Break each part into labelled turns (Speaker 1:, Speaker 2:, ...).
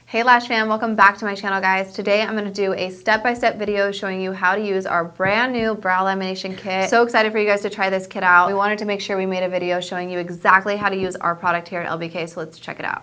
Speaker 1: Hey Lash Fam, welcome back to my channel, guys. Today I'm going to do a step-by-step video showing you how to use our brand new brow lamination kit. So excited for you guys to try this kit out. We wanted to make sure we made a video showing you exactly how to use our product here at LBK, so let's check it out.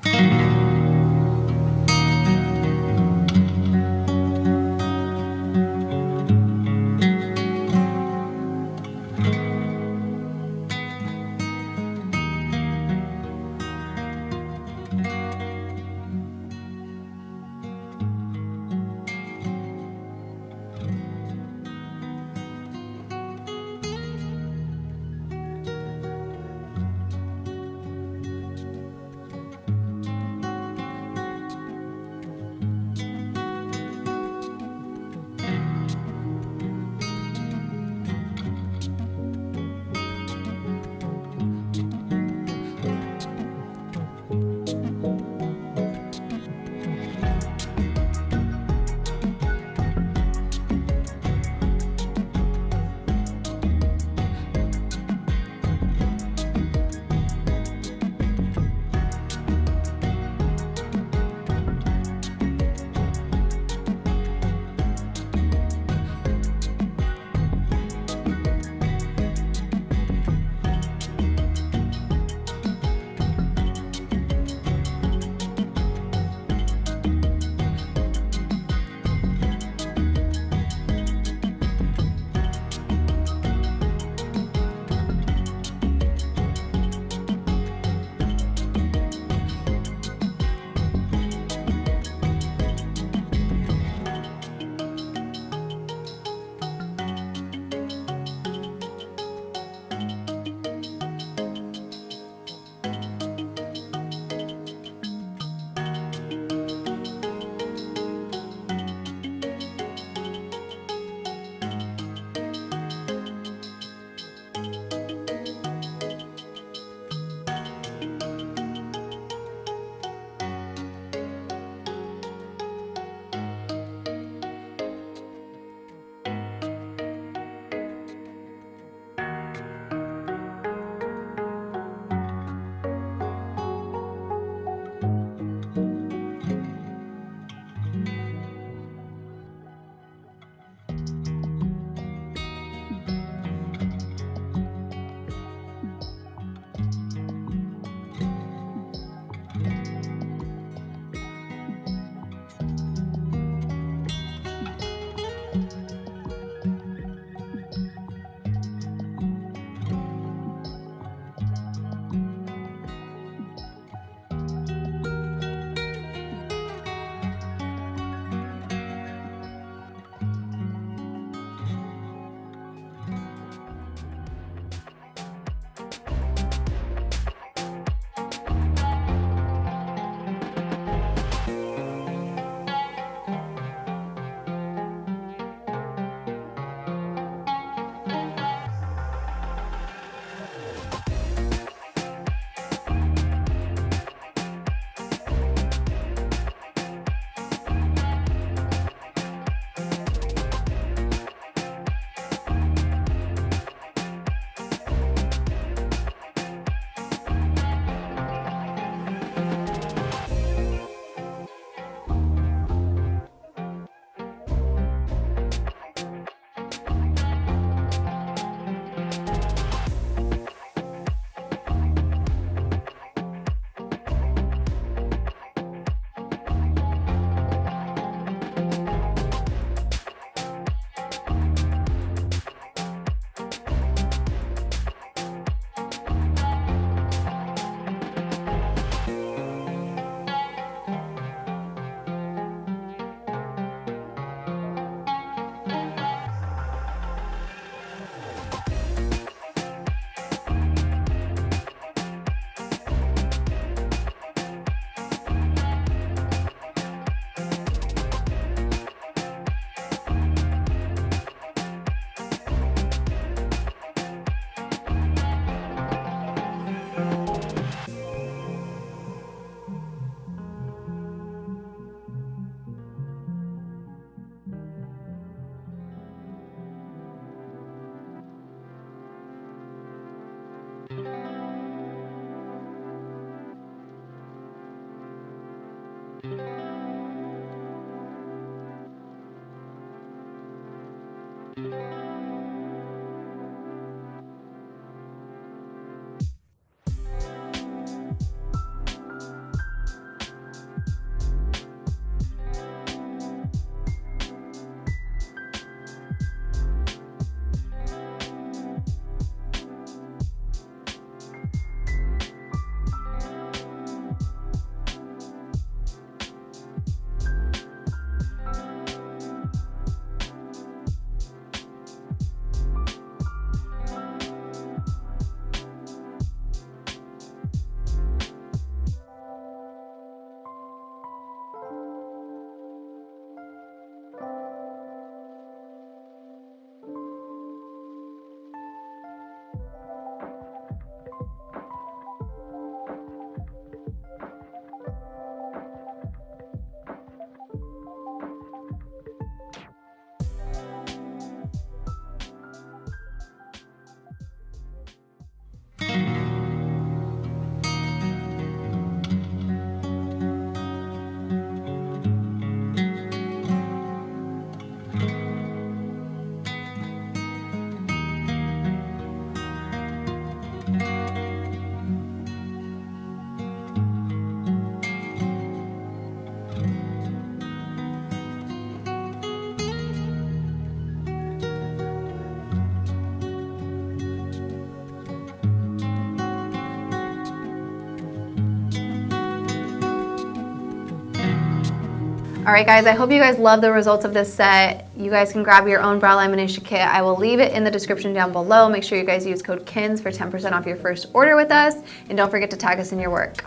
Speaker 1: All right, guys, I hope you guys love the results of this set. You guys can grab your own brow lamination kit. I will leave it in the description down below. Make sure you guys use code KINS for 10% off your first order with us. And don't forget to tag us in your work.